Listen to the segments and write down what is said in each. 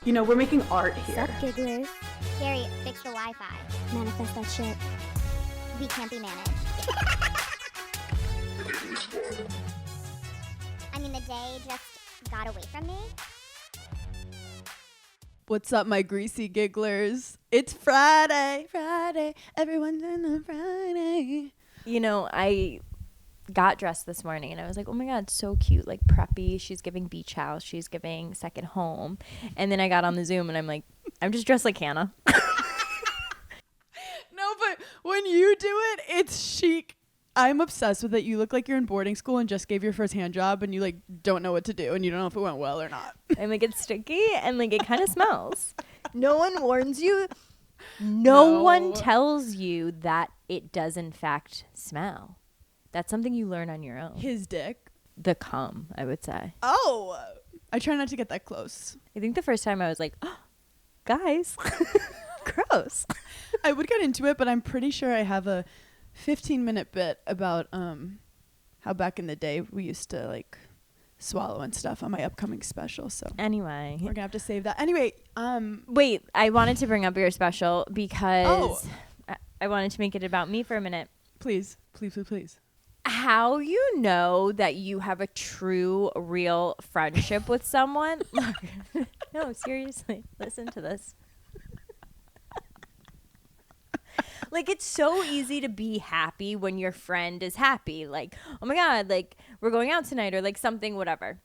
You know, we're making art here. Sup, gigglers? Gary, fix the Wi-Fi. Manifest that shit. We can't be managed. I mean, the day just got away from me. What's up, my greasy gigglers? It's Friday. Everyone's in the Friday. You know, I got dressed this morning and I was like, oh my God, so cute, like preppy. She's giving beach house. She's giving second home. And then I got on the Zoom and I'm like, I'm just dressed like Hannah. No, but when you do it, it's chic. I'm obsessed with it. You look like you're in boarding school and just gave your first hand job and you like don't know what to do and you don't know if it went well or not. And like it's sticky and like it kind of smells. No one warns you. No one tells you that it does in fact smell. That's something you learn on your own. His dick. The cum, I would say. Oh, I try not to get that close. I think the first time I was like, oh, guys, gross. I would get into it, but I'm pretty sure I have a 15-minute bit about how back in the day we used to like swallow and stuff on my upcoming special. So anyway, we're gonna have to save that. Anyway, wait, I wanted to bring up your special because I wanted to make it about me for a minute. Please. How you know that you have a true, real friendship with someone? No, seriously, listen to this. Like, it's so easy to be happy when your friend is happy. Like, oh my God, like, we're going out tonight or like something, whatever.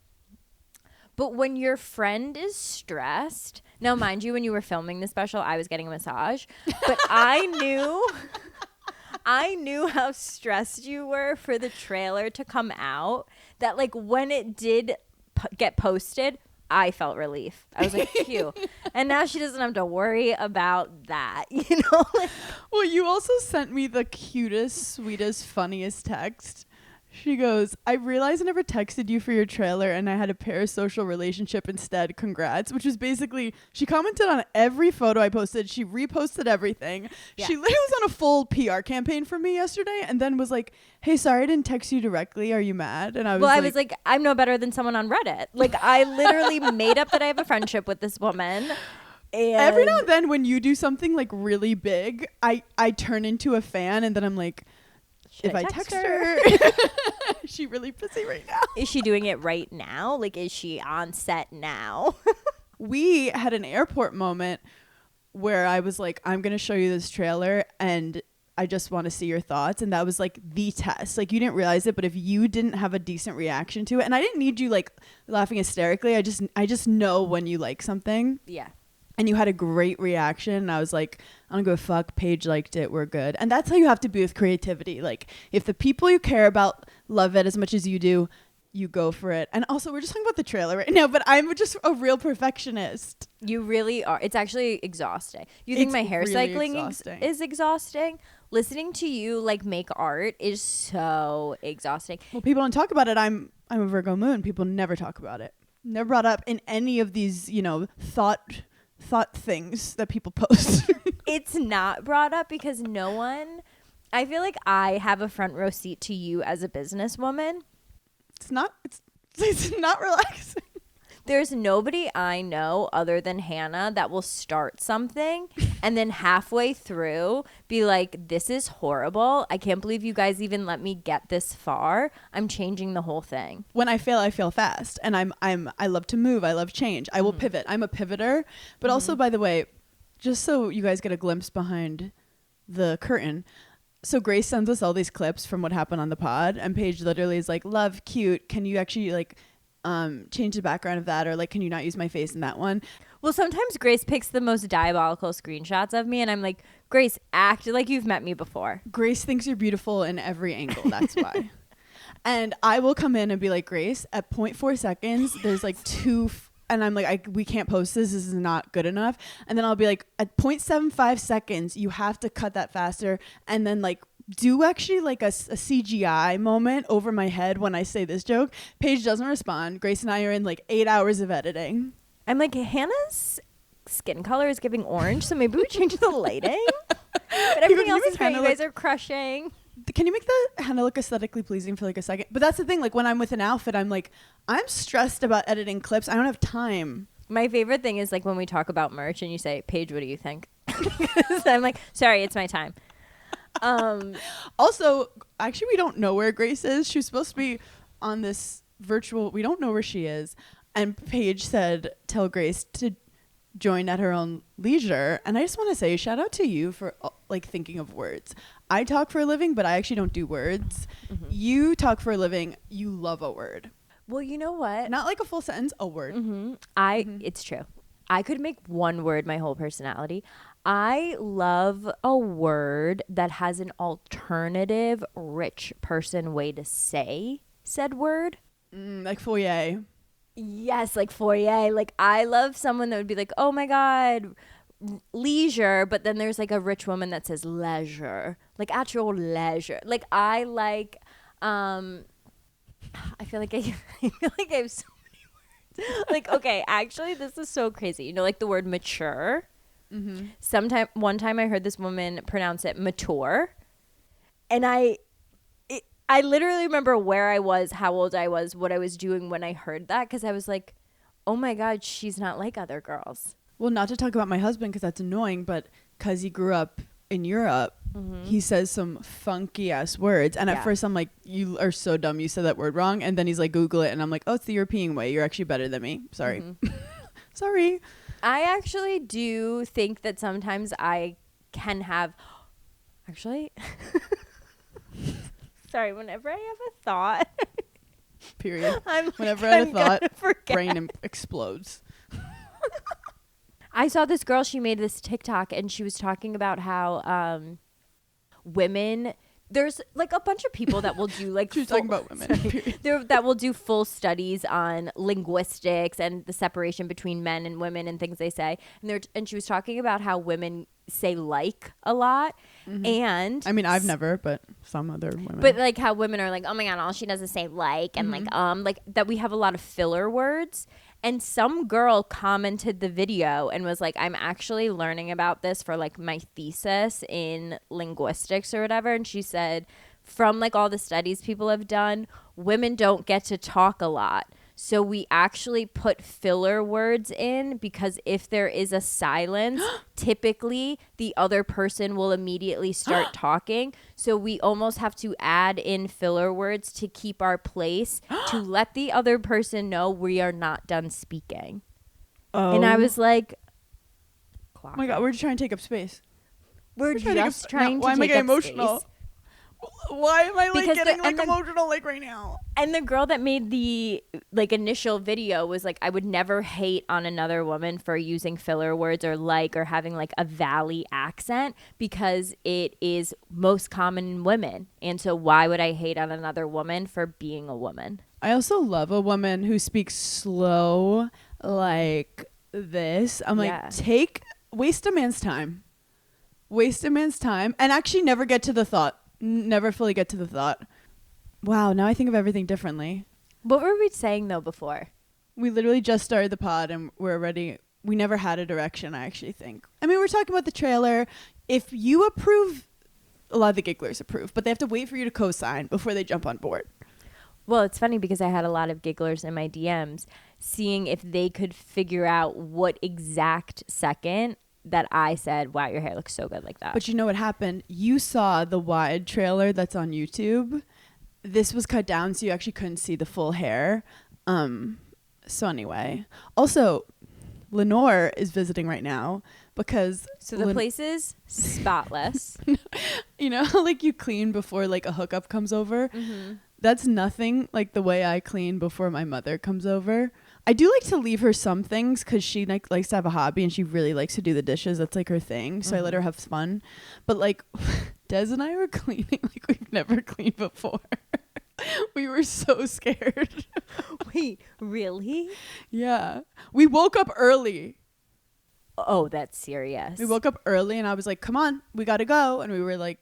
But when your friend is stressed, now, mind you, when you were filming the special, I was getting a massage. But I knew how stressed you were for the trailer to come out, that like when it did get posted, I felt relief. I was like, phew. And now she doesn't have to worry about that, you know? Well, you also sent me the cutest, sweetest, funniest text. She goes, I realized I never texted you for your trailer and I had a parasocial relationship instead. Congrats. Which was basically, she commented on every photo I posted. She reposted everything. Yeah. She literally was on a full PR campaign for me yesterday and then was like, hey, sorry I didn't text you directly. Are you mad? And I was like, I'm no better than someone on Reddit. Like, I literally made up that I have a friendship with this woman. And every now and then when you do something like really big, I turn into a fan and then I'm like, if I text her? Is she really busy right now? Is she doing it right now? Like, is she on set now? We had an airport moment where I was like, I'm going to show you this trailer and I just want to see your thoughts. And that was like the test. Like, you didn't realize it, but if you didn't have a decent reaction to it, and I didn't need you like laughing hysterically. I just know when you like something. Yeah. And you had a great reaction. And I was like, I don't give a fuck. Paige liked it. We're good. And that's how you have to be with creativity. Like, if the people you care about love it as much as you do, you go for it. And also, we're just talking about the trailer right now, but I'm just a real perfectionist. You really are. It's actually exhausting. You think my hair really cycling is exhausting? Listening to you like make art is so exhausting. Well, people don't talk about it. I'm a Virgo moon. People never talk about it. Never brought up in any of these, you know, thought things that people post. It's not brought up because no one, I feel like I have a front row seat to you as a businesswoman. It's not relaxing. There's nobody I know other than Hannah that will start something and then halfway through be like, this is horrible. I can't believe you guys even let me get this far. I'm changing the whole thing. When I fail fast. And I love to move. I love change. I will pivot. I'm a pivoter. But also, by the way, just so you guys get a glimpse behind the curtain. So Grace sends us all these clips from what happened on the pod. And Paige literally is like, love, cute. Can you actually like change the background of that, or like, can you not use my face in that one? Well, sometimes Grace picks the most diabolical screenshots of me and I'm like, Grace, act like you've met me before. Grace thinks you're beautiful in every angle. That's why. And I will come in and be like, Grace, at 0.4 seconds there's like and I'm like, we can't post this is not good enough. And then I'll be like, at 0.75 seconds you have to cut that faster, and then like do actually like a CGI moment over my head when I say this joke. Paige doesn't respond. Grace and I are in like 8 hours of editing. I'm like, Hannah's skin color is giving orange, so maybe we change the lighting. But everything else is great. You guys are crushing. Can you make the Hannah look aesthetically pleasing for like a second? But that's the thing. Like when I'm with an outfit, I'm like, I'm stressed about editing clips. I don't have time My favorite thing is like when we talk about merch and you say, Paige, what do you think? So I'm like, sorry, it's my time. Also, actually, we don't know where Grace is. She was supposed to be on this virtual. We don't know where she is. And Paige said, tell Grace to join at her own leisure. And I just want to say, shout out to you for like thinking of words. I talk for a living, but I actually don't do words. Mm-hmm. You talk for a living. You love a word. Well, you know what? Not like a full sentence, a word. Mm-hmm. It's true. I could make one word my whole personality. I love a word that has an alternative, rich person way to say said word. Like foyer. Yes, like foyer. Like I love someone that would be like, oh my God, leisure. But then there's like a rich woman that says leisure, like actual leisure. Like I like, I feel like I have so many words. Like, okay, actually, this is so crazy. You know, like the word mature. Mm-hmm. One time I heard this woman pronounce it mature. And I literally remember where I was, how old I was, what I was doing when I heard that. Because I was like, oh my God, she's not like other girls. Well, not to talk about my husband because that's annoying, but because he grew up in Europe, he says some funky ass words. And at first I'm like, you are so dumb. You said that word wrong. And then he's like, Google it. And I'm like, oh, it's the European way. You're actually better than me. Sorry. Sorry. I actually do think that sometimes I can have, actually, sorry, whenever I have a thought. Period. Whenever I have a thought, brain explodes. I saw this girl, she made this TikTok and she was talking about how women, there's like a bunch of people that will do like she was talking about women that will do full studies on linguistics and the separation between men and women and things they say. And she was talking about how women say like a lot. And I mean, I've never, but some other women. But like how women are like, oh my God, all she does is say like and like that we have a lot of filler words. And some girl commented the video and was like, I'm actually learning about this for like my thesis in linguistics or whatever. And she said, from like all the studies people have done, women don't get to talk a lot. So we actually put filler words in because if there is a silence, typically the other person will immediately start talking. So we almost have to add in filler words to keep our place to let the other person know we are not done speaking. Oh. And I was like, oh my God, we're just trying to take up space. We're just trying to take up space. Why am I getting emotional? Why am I like getting like emotional like right now? And the girl that made the like initial video was like, I would never hate on another woman for using filler words or like or having like a valley accent because it is most common in women. And so why would I hate on another woman for being a woman? I also love a woman who speaks slow like this. I'm like, waste a man's time. Waste a man's time and actually never get to the thought. Never fully get to the thought. Wow, now I think of everything differently. What were we saying though before? We literally just started the pod and we never had a direction, I actually think. I mean, we're talking about the trailer. If you approve, a lot of the gigglers approve, but they have to wait for you to co-sign before they jump on board. Well, it's funny because I had a lot of gigglers in my DMs seeing if they could figure out what exact second that I said, wow, your hair looks so good like that. But you know what happened? You saw the wide trailer that's on YouTube. This was cut down so you actually couldn't see the full hair. So anyway. Also, Lenore is visiting right now because... So the place is spotless. You know how like you clean before like a hookup comes over? Mm-hmm. That's nothing like the way I clean before my mother comes over. I do like to leave her some things because she like likes to have a hobby and she really likes to do the dishes. That's like her thing. So I let her have fun. But like Des and I were cleaning like we've never cleaned before. We were so scared. Wait, really? Yeah. We woke up early. Oh, that's serious. We woke up early and I was like, come on, we got to go. And we were like,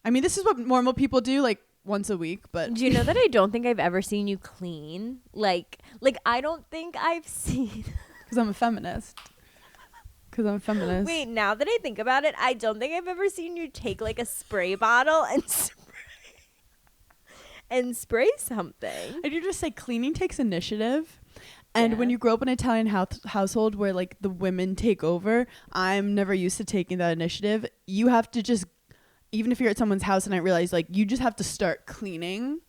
I mean, this is what normal people do. Like, once a week, but do you know that I don't think I've ever seen you clean? Like I don't think I've seen because I'm a feminist. Wait, now that I think about it, I don't think I've ever seen you take like a spray bottle and spray something. I do just say cleaning takes initiative, And Yeah. when you grow up in an Italian household where like the women take over, I'm never used to taking that initiative. You have to just, even if you're at someone's house and I realize like you just have to start cleaning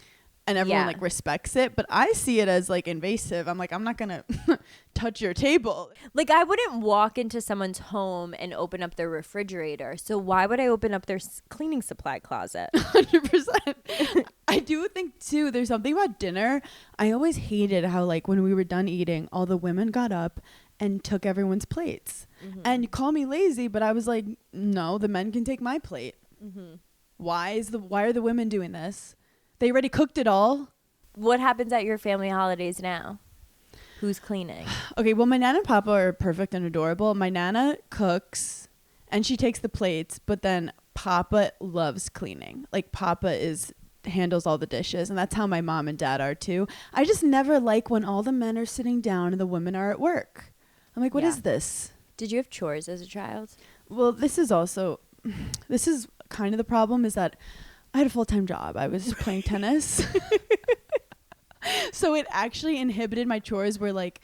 and everyone Yeah. like respects it. But I see it as like invasive. I'm like, I'm not going to touch your table. Like, I wouldn't walk into someone's home and open up their refrigerator. So why would I open up their cleaning supply closet? 100%. I do think too, there's something about dinner. I always hated how like when we were done eating, all the women got up and took everyone's plates. And you call me lazy, but I was like, no, the men can take my plate. Why are the women doing this? They already cooked it all. What happens at your family holidays now? Who's cleaning? Okay, well, my Nana and Papa are perfect and adorable. My Nana cooks and she takes the plates, but then Papa loves cleaning. Like Papa handles all the dishes, and that's how my mom and dad are too. I just never like when all the men are sitting down and the women are at work. I'm like, what is this? Did you have chores as a child? Well, this is kind of the problem is that I had a full-time job. I was playing tennis. So it actually inhibited my chores where like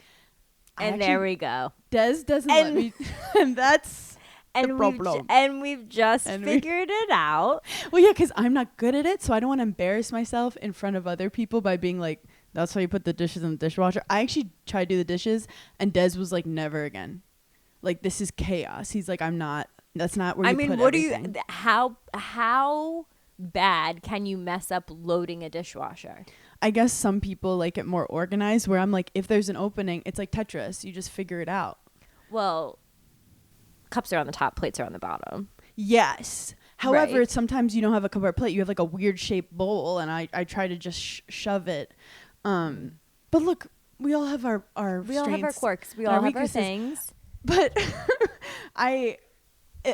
There we go. Des doesn't let me and that's the problem. We've just figured it out. Well, yeah, because I'm not good at it, so I don't want to embarrass myself in front of other people by being like, that's how you put the dishes in the dishwasher. I actually tried to do the dishes, and Des was like, never again. Like, this is chaos. He's like, that's not where you put everything. How bad can you mess up loading a dishwasher? I guess some people like it more organized, where I'm like, if there's an opening, it's like Tetris. You just figure it out. Well, cups are on the top, plates are on the bottom. Yes. However, Right. sometimes you don't have a cover plate. You have like a weird shaped bowl, and I try to just shove it. But look, we all have our We all have our strengths quirks. We and all have our weaknesses. things. But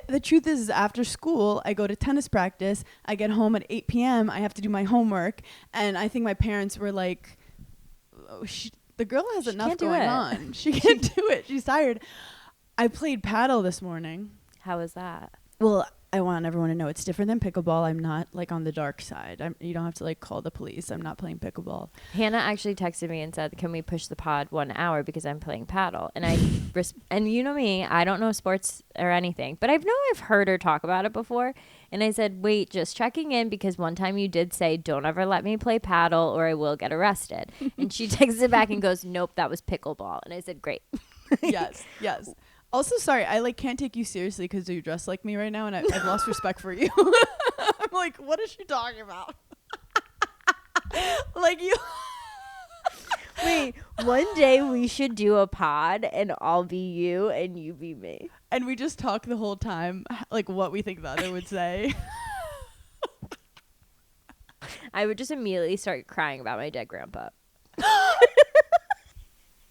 the truth is, after school, I go to tennis practice. I get home at 8 p.m. I have to do my homework. And I think my parents were like, oh, the girl has enough can't do going it. on. She can't do it. She's tired. I played paddle this morning. How is that? Well, I want everyone to know it's different than pickleball. I'm not like on the dark side. You don't have to like call the police. I'm not playing pickleball. Hannah actually texted me and said, "Can we push the pod 1 hour because I'm playing paddle?" And and you know me, I don't know sports or anything, but I've heard her talk about it before. And I said, "Wait, just checking in because one time you did say don't ever let me play paddle or I will get arrested." And she texted back and goes, "Nope, that was pickleball." And I said, "Great." Yes. Also, sorry, I like can't take you seriously because you dress like me right now, and I've lost respect for you. I'm like, what is she talking about? Like you. Wait, one day we should do a pod and I'll be you and you be me. And we just talk the whole time, like what we think the other would say. I would just immediately start crying about my dead grandpa.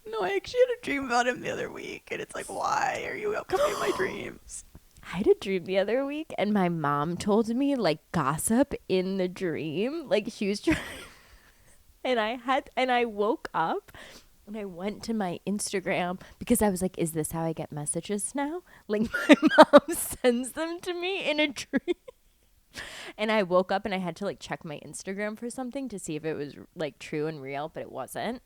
No, I actually had a dream about him the other week, and it's like, why are you coming in my dreams? I had a dream the other week and my mom told me like gossip in the dream. Like she was trying and I woke up and I went to my Instagram because I was like, is this how I get messages now? Like my mom sends them to me in a dream. And I woke up and I had to like check my Instagram for something to see if it was like true and real, but it wasn't.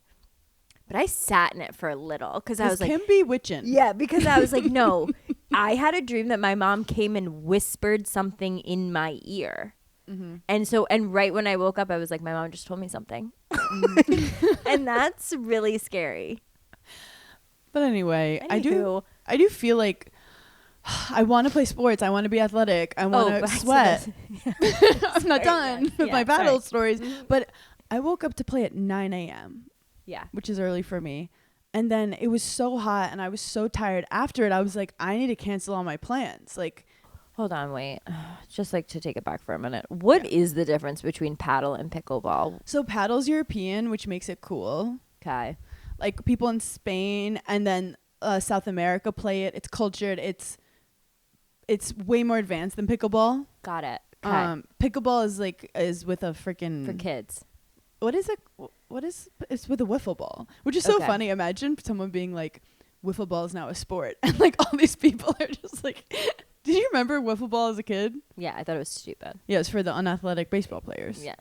But I sat in it for a little because I was like, Kim be witching. yeah, because I was like, no, I had a dream that my mom came and whispered something in my ear. Mm-hmm. And right when I woke up, I was like, my mom just told me something. And that's really scary. But anyway, Anywho. I do feel like I want to play sports. I want to be athletic. I want to sweat. I'm not done with my battle stories. But I woke up to play at 9 a.m. Yeah. Which is early for me. And then it was so hot and I was so tired. After it, I was like, I need to cancel all my plans. Like, hold on, wait. Just like to take it back for a minute. What is the difference between paddle and pickleball? so paddle's European, which makes it cool. Okay. Like people in Spain and then South America play it. It's cultured. It's way more advanced than pickleball. Got it. Okay. Pickleball is with a freaking For kids. What is it? It's with a wiffle ball, which is so Okay. funny. Imagine someone being like, wiffle ball is now a sport. And like all these people are just like, did you remember wiffle ball as a kid? Yeah, I thought it was stupid. Yeah, it's for the unathletic baseball players. Yeah.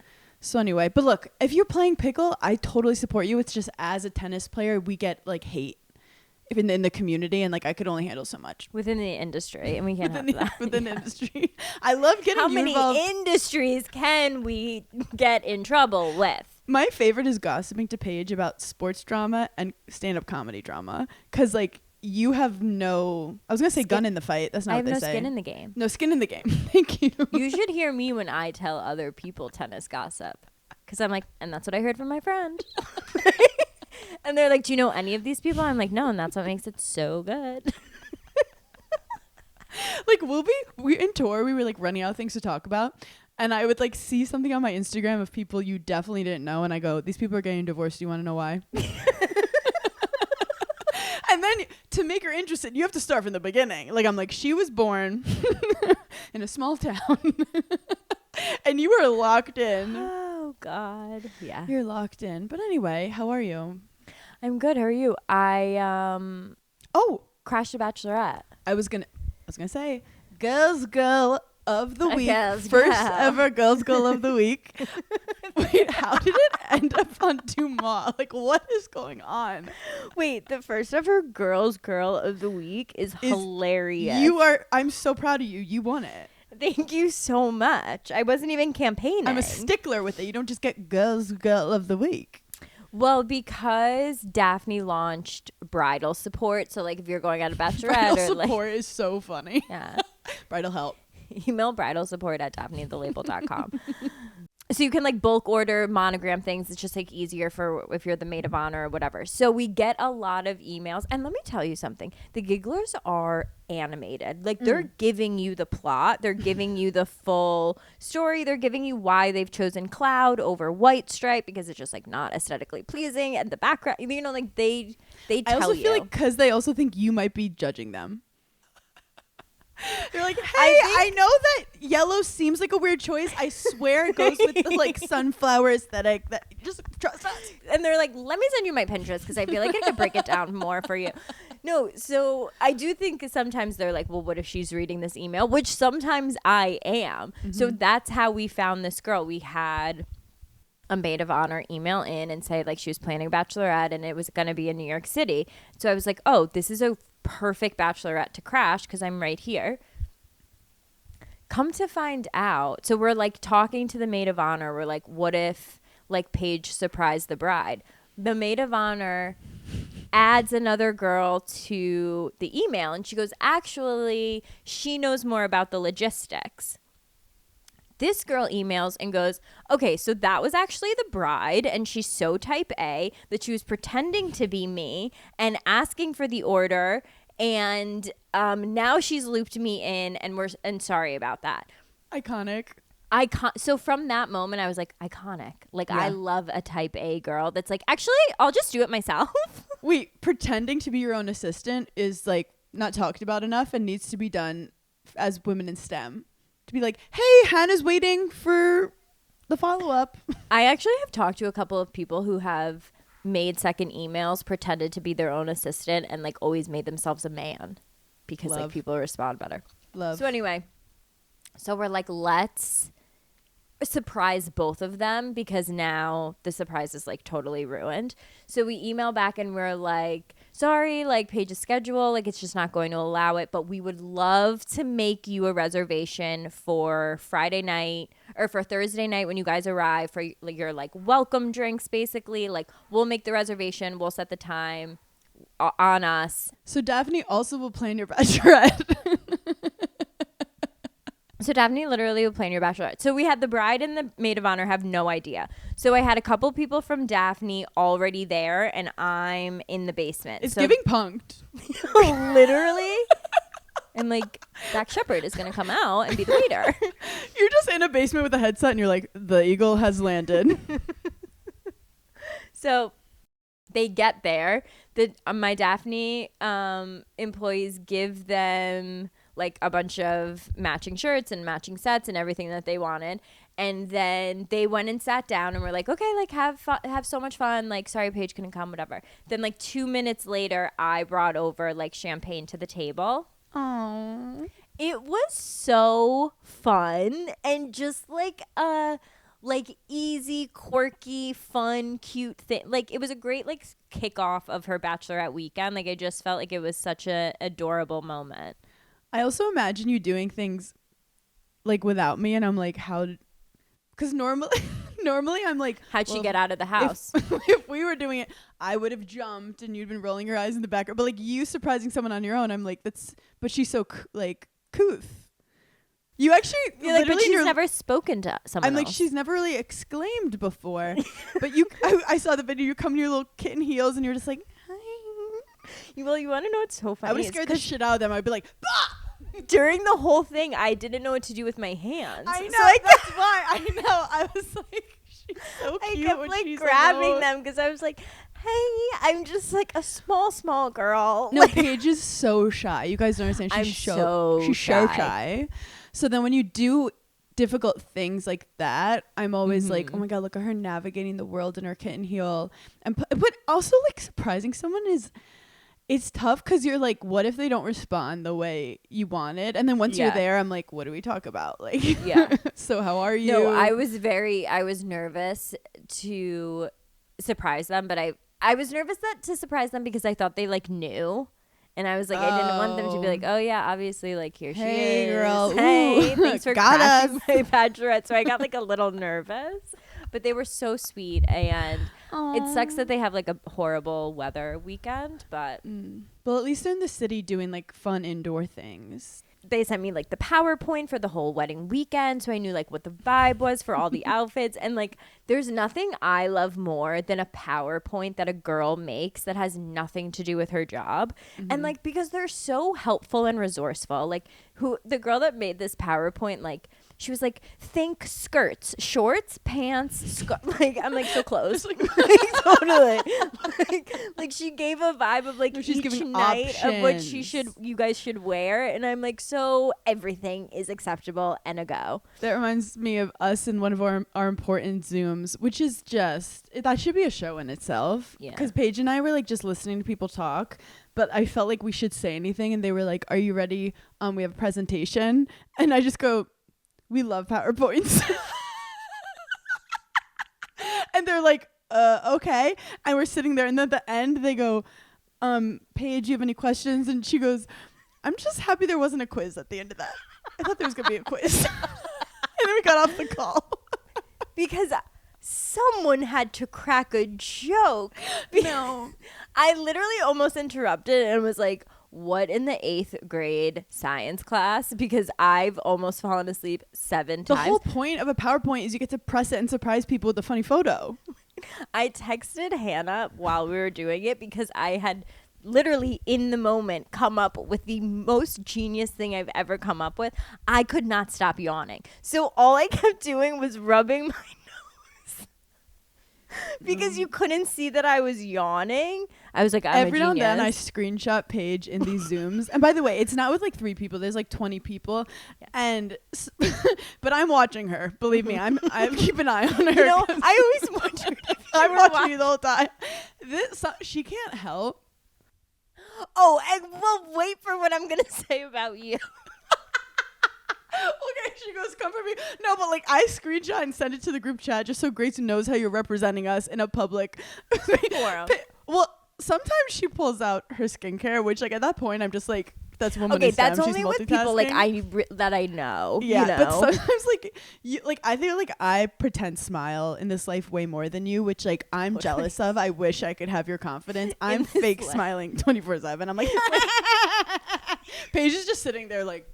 So anyway, but look, if you're playing pickle, I totally support you. It's just as a tennis player, we get like hate in the community, and like I could only handle so much within the industry, and we can't have that. within the industry. I love getting How you many involved. industries can we get in trouble with? My favorite is gossiping to Paige about sports drama and stand-up comedy drama, because like you have no, I was gonna say gun in the fight. That's not I what have they no say. skin in the game. No skin in the game. Thank you. You should hear me when I tell other people tennis gossip, because I'm like, and that's what I heard from my friend. And they're like, do you know any of these people? I'm like, no, and that's what makes it so good. Like we in tour, we were like running out of things to talk about, and I would like see something on my Instagram of people you definitely didn't know, and I go, these people are getting divorced. Do you want to know why? And then to make her interested, you have to start from the beginning. Like I'm like, she was born in a small town, and you were locked in. Oh God, yeah. You're locked in. But anyway, how are you? I'm good. How are you? I Oh, crashed a bachelorette. I was gonna say, girls girl of the week, Girls first girl. ever girls girl of the week. Wait, how did it end up on Dumas? Like, what is going on? Wait, the first ever girls girl of the week is hilarious. I'm so proud of you. You won it. Thank you so much. I wasn't even campaigning. I'm a stickler with it. You don't just get girls girl of the week. Well, because Daphne launched bridal support, so like if you're going on a bachelorette Bridal or support is so funny. yeah, Bridal help. email bridal support at daphnethelabel.com. So you can like bulk order monogram things. It's just like easier for if you're the maid of honor or whatever. So we get a lot of emails. And let me tell you something. The gigglers are animated. Like they're giving you the plot. They're giving you the full story. They're giving you why they've chosen cloud over white stripe, because it's just like not aesthetically pleasing. And the background, you know, like they tell you. I also feel like because they also think you might be judging them. They're like, hey, I know that yellow seems like a weird choice. I swear it goes with the like sunflower aesthetic. That just trust us. And they're like, let me send you my Pinterest because I feel like I could break it down more for you. No, so I do think sometimes they're like, well, what if she's reading this email? Which sometimes I am. Mm-hmm. So that's how we found this girl. We had a maid of honor email in and say like she was planning a bachelorette and it was going to be in New York City. So I was like, oh, this is a perfect bachelorette to crash because I'm right here. Come to find out, so we're like talking to the maid of honor. We're like, what if like Paige surprised the bride? The maid of honor adds another girl to the email and she goes, actually, she knows more about the logistics. This girl emails and goes, okay, so that was actually the bride and she's so type A that she was pretending to be me and asking for the order, and now she's looped me in and sorry about that. Iconic. So from that moment I was like, iconic. Like I love a type A girl that's like, actually I'll just do it myself. Wait, pretending to be your own assistant is like not talked about enough and needs to be done as women in STEM. To be like, hey, Hannah's waiting for the follow-up. I actually have talked to a couple of people who have made second emails, pretended to be their own assistant, and like always made themselves a man because like people respond better. Love. So anyway, so we're like, let's surprise both of them because now the surprise is like totally ruined. So we email back and we're like, sorry, like Paige's schedule, like it's just not going to allow it, but we would love to make you a reservation for Friday night or for Thursday night when you guys arrive for like your like welcome drinks. Basically, like we'll make the reservation, we'll set the time on us. So Daphne also will plan your bachelorette. So Daphne literally will plan your bachelorette. So we had the bride and the maid of honor have no idea. So I had a couple people from Daphne already there, and I'm in the basement. It's giving punked. Literally. And like Dak Shepard is going to come out and be the waiter. You're just in a basement with a headset and you're like, the eagle has landed. So they get there. My Daphne employees give them like a bunch of matching shirts and matching sets and everything that they wanted. And then they went and sat down and were like, okay, like have so much fun. Like, sorry, Paige couldn't come, whatever. Then like 2 minutes later, I brought over like champagne to the table. Aww. It was so fun and just like a like easy, quirky, fun, cute thing. Like it was a great like kickoff of her bachelorette weekend. Like I just felt like it was such a adorable moment. I also imagine you doing things like without me, and I'm like, how? Because normally I'm like, How'd she get out of the house? If we were doing it, I would have jumped, and you'd been rolling your eyes in the background. But like you surprising someone on your own, I'm like, that's. But she's so like couth. You actually, You're like, but she's never spoken to someone I'm like, else. she's never really exclaimed before. But I saw the video. You come in your little kitten heels, and you're just like, hi. Well, you want to know what's so funny? I would have scared the shit out of them. I'd be like, bah! During the whole thing, I didn't know what to do with my hands. I know. So That's why. I know. I was like, she's so I cute. kept when like she's grabbing alone. them because I was like, hey, I'm just like a small girl. No, Like, Paige is so shy. You guys don't understand. She's I'm so shy. shy. So then when you do difficult things like that, I'm always like, oh my God, look at her navigating the world in her kitten heel. And but also like surprising someone it's tough because you're like, what if they don't respond the way you wanted? And then once you're there, I'm like, what do we talk about? Like, Yeah. So how are you? No, I was nervous to surprise them, but I was nervous to surprise them because I thought they like knew. And I was like, I didn't want them to be like, oh yeah, obviously, like here she Hey, is. girl. Hey, Ooh, thanks for got crashing us. my bachelorette. So I got like a little nervous, but they were so sweet. And it sucks that they have like a horrible weather weekend, but Well, at least they're in the city doing like fun indoor things. they sent me like the PowerPoint for the whole wedding weekend, so I knew like what the vibe was for all the outfits. And like there's nothing I love more than a PowerPoint that a girl makes that has nothing to do with her job. And like because they're so helpful and resourceful. Like the girl that made this PowerPoint, like she was like, think skirts, shorts, pants, like I'm like so close. Like, totally. Like she gave a vibe of like She's each giving night of what options. you guys should wear, and I'm like, so everything is acceptable and a go. That reminds me of us in one of our important Zooms, which is just, that should be a show in itself. Yeah. Because Paige and I were like just listening to people talk, but I felt like we should say anything. And they were like, are you ready? We have a presentation. And I just go, we love PowerPoints. And they're like, okay. And we're sitting there. And then at the end, they go, Paige, do you have any questions? And she goes, I'm just happy there wasn't a quiz at the end of that. I thought there was going to be a quiz. And then we got off the call. Because someone had to crack a joke. No. I literally almost interrupted and was like, what in the 8th grade science class? Because I've almost fallen asleep 7 The times. whole point of a PowerPoint is you get to press it and surprise people with a funny photo. I texted Hannah while we were doing it because I had literally in the moment come up with the most genius thing I've ever come up with. I could not stop yawning. So all I kept doing was rubbing my nose. Because you couldn't see that I was yawning. I was like, Every now and then I screenshot Paige in these Zooms. And by the way, it's not with like 3 people. There's like 20 people. Yeah. And but I'm watching her. Believe me, I keep an eye on her. You know, I always wondered if you I'm were watching you the whole time. She can't help. Oh, and we'll wait for what I'm going to say about you. Okay, she goes, come for me. No, but like I screenshot and send it to the group chat just so Grace knows how you're representing us in a public Forum. Well, sometimes she pulls out her skincare, which like at that point I'm just like, that's woman. Okay, in STEM. that's She's only with people like multitasking. that I know. Yeah, you know? but sometimes like I feel like I pretend smile in this life way more than you, which like I'm jealous of. I wish I could have your confidence. I'm this fake life. smiling 24/7. I'm like, Paige is just sitting there like.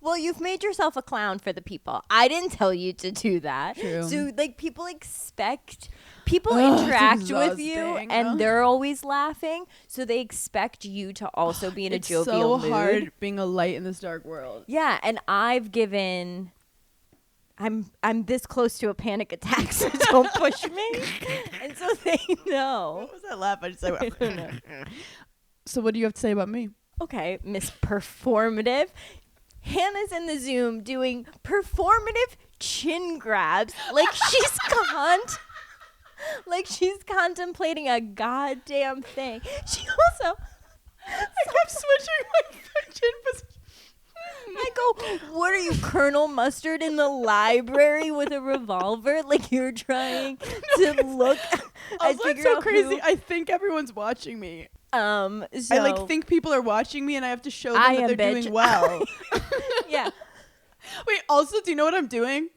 Well, you've made yourself a clown for the people. I didn't tell you to do that. True. So like people people Ugh, it's interact with you exhausting. and they're always laughing. So they expect you to also be in a It's jovial so mood. hard being a light in this dark world. Yeah, and I'm this close to a panic attack, so don't push me. And so they know. What was that laugh? I just said. I don't know. So what do you have to say about me? Okay, Miss Performative. Hannah's in the Zoom doing performative chin grabs like she's contemplating a goddamn thing. She also I kept switching my chin position. I go, What are you, Colonel Mustard in the library with a revolver? Like you're trying to look and Also, it's figure so out crazy. who. I think everyone's watching me. So I like think people are watching me, and I have to show them I that am, they're bitch. doing well. yeah. Wait, also, do you know what I'm doing?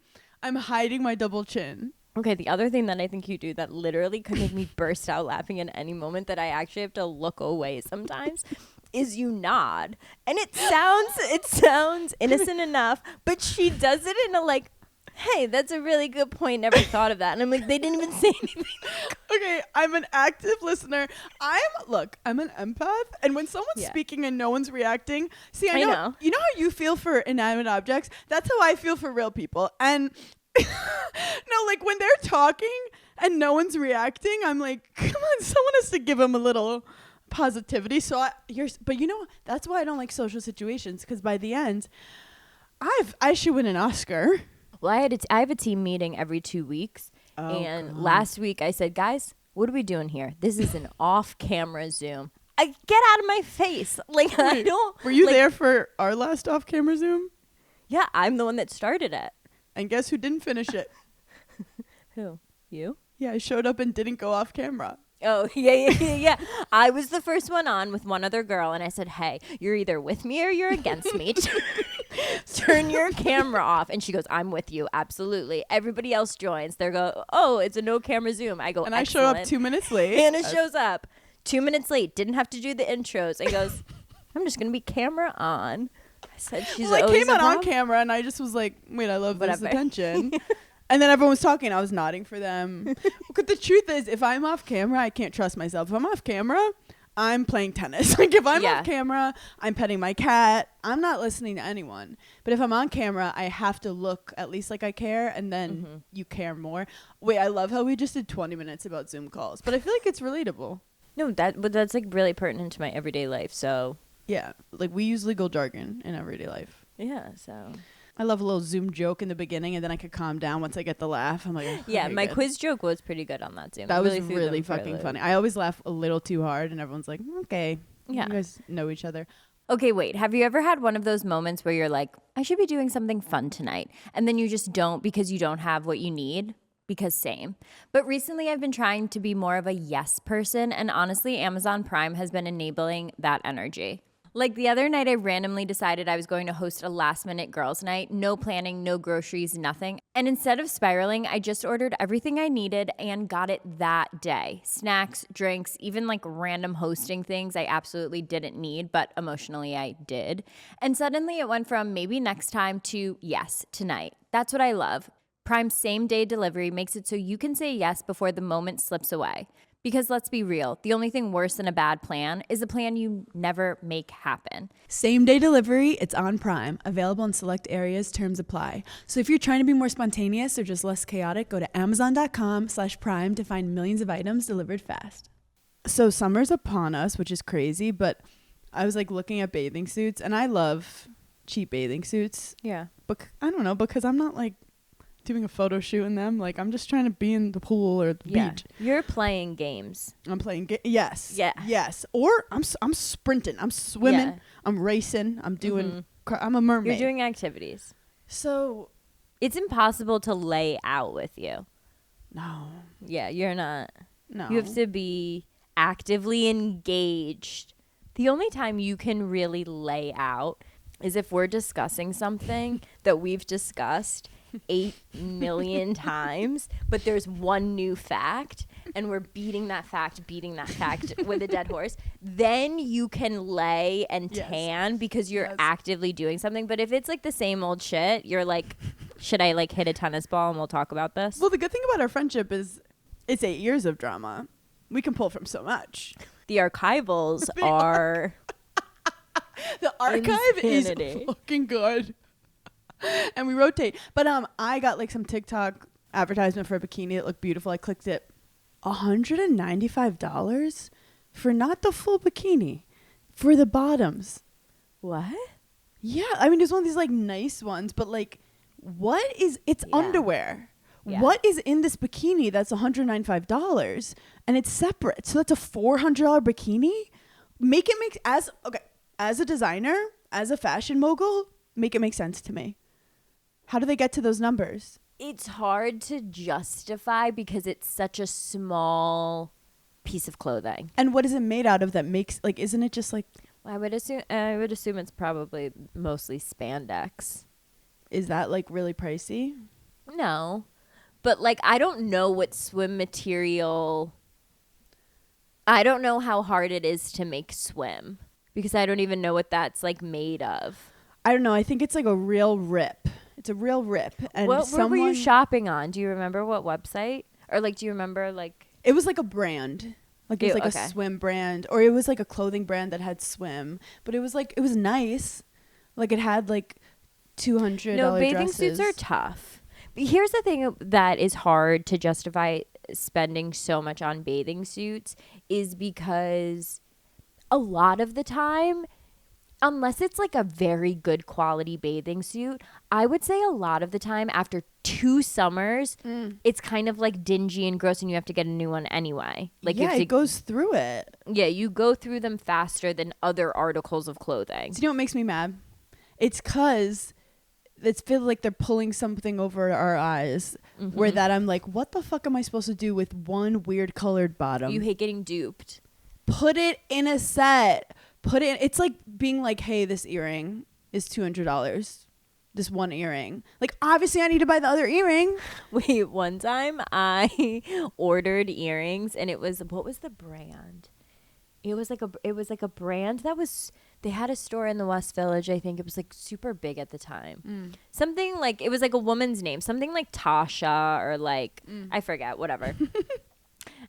I'm hiding my double chin. Okay, the other thing that I think you do that literally could make me burst out laughing at any moment that I actually have to look away sometimes is you nod. And it sounds innocent enough, but she does it in a like, hey, that's a really good point. Never thought of that. And I'm like, they didn't even say anything. Okay, I'm an active listener. I'm an empath, and when someone's speaking and no one's reacting, see, I know. You know how you feel for inanimate objects? That's how I feel for real people. And no, like when they're talking and no one's reacting, I'm like, come on, someone has to give them a little positivity. So but you know, that's why I don't like social situations, because by the end, I should win an Oscar. Well, I have a team meeting every 2 weeks. And God. last week I said, guys, what are we doing here? This is an off-camera Zoom. Get out of my face. Like, I don't. Were you like, there for our last off-camera Zoom? Yeah, I'm the one that started it. And guess who didn't finish it? Who? You? Yeah, I showed up and didn't go off camera. Oh, yeah. I was the first one on with one other girl, and I said, hey, you're either with me or you're against me. Turn your camera off. And she goes, I'm with you. Absolutely. Everybody else joins. They go, oh, it's a no camera Zoom. I go, And I show up 2 minutes late. Hannah shows up 2 minutes late. Didn't have to do the intros. And goes, I'm just going to be camera on. I said, she's I always came on camera, and I just was like, wait, I love this Whatever. attention. And then everyone was talking. I was nodding for them. But the truth is, if I'm off camera, I can't trust myself. If I'm off camera, I'm playing tennis. Like if I'm off camera, I'm petting my cat. I'm not listening to anyone. But if I'm on camera, I have to look at least like I care, and then you care more. Wait, I love how we just did 20 minutes about Zoom calls, but I feel like it's relatable. No, that's like really pertinent to my everyday life. So Yeah, like we use legal jargon in everyday life. yeah, so I love a little Zoom joke in the beginning, and then I could calm down once I get the laugh. I'm like, yeah, okay, my good. quiz joke was pretty good on that Zoom. That It was threw really them for a fucking loop. funny. I always laugh a little too hard, and everyone's like, okay, Yeah. you guys know each other. Okay, wait. Have you ever had one of those moments where you're like, I should be doing something fun tonight, and then you just don't because you don't have what you need? Because same. But recently I've been trying to be more of a yes person, and honestly, Amazon Prime has been enabling that energy. Like the other night, I randomly decided I was going to host a last-minute girls' night. No planning, no groceries, nothing. And instead of spiraling, I just ordered everything I needed and got it that day. Snacks, drinks, even like random hosting things I absolutely didn't need, but emotionally I did. And suddenly it went from maybe next time to yes, tonight. That's what I love. Prime same-day delivery makes it so you can say yes before the moment slips away. Because let's be real, the only thing worse than a bad plan is a plan you never make happen. Same day delivery, it's on Prime. Available in select areas, terms apply. So if you're trying to be more spontaneous or just less chaotic, go to amazon.com/prime to find millions of items delivered fast. So summer's upon us, which is crazy, but I was like looking at bathing suits, and I love cheap bathing suits. Yeah. But I don't know, because I'm not like doing a photo shoot in them. Like I'm just trying to be in the pool or the beach. You're playing games. I'm playing yes. Yeah. Yes. Or I'm sprinting. I'm swimming. Yeah. I'm racing. I'm doing I'm a mermaid. You're doing activities. So It's impossible to lay out with you. no. Yeah, you're not. No. You have to be actively engaged. The only time you can really lay out is if we're discussing something that we've discussed 8 million times, but there's one new fact and we're beating that fact with a dead horse. Then you can lay and tan because you're actively doing something. But if it's like the same old shit, you're like, should I like hit a tennis ball and we'll talk about this? Well, the good thing about our friendship is it's 8 years of drama. We can pull from so much. The archivals are The archive insanity. is fucking good. And we rotate. But I got like some TikTok advertisement for a bikini that looked beautiful. I clicked it. $195 for not the full bikini, for the bottoms. what? Yeah, I mean, there's one of these like nice ones, but like, what is it's underwear? Yeah. What is in this bikini that's $195 and it's separate? So that's a $400 bikini. Make it make as a designer, as a fashion mogul, Make it make sense to me. How do they get to those numbers? It's hard to justify because it's such a small piece of clothing. And what is it made out of that makes, like, isn't it just like, I would assume it's probably mostly spandex. is that like really pricey? No. But like I don't know what swim material. I don't know how hard it is to make swim because I don't even know what that's like made of. I don't know. I think it's like a real rip. It's a real rip. And What were you shopping on? Do you remember what website? Or like do you remember like It was like a brand. Like it was like okay. a swim brand, or it was like a clothing brand that had swim, but it was like, it was nice. Like it had like $200 No, bathing dresses. suits are tough. But here's the thing that is hard to justify spending so much on bathing suits is because a lot of the time, unless it's like a very good quality bathing suit, I would say a lot of the time after 2 summers, it's kind of like dingy and gross and you have to get a new one anyway. Like yeah, it goes through it. Yeah, you go through them faster than other articles of clothing. So you know what makes me mad? It's because it's feel like they're pulling something over our eyes where that I'm like, what the fuck am I supposed to do with one weird colored bottom? You hate getting duped. Put it in a set. It's like being like, hey, this earring is $200. This one earring. Like, obviously I need to buy the other earring. Wait, one time I ordered earrings and it was, what was the brand? It was like a brand that was, they had a store in the West Village. I think it was like super big at the time. Something like, it was like a woman's name, something like Tasha or like, I forget, whatever.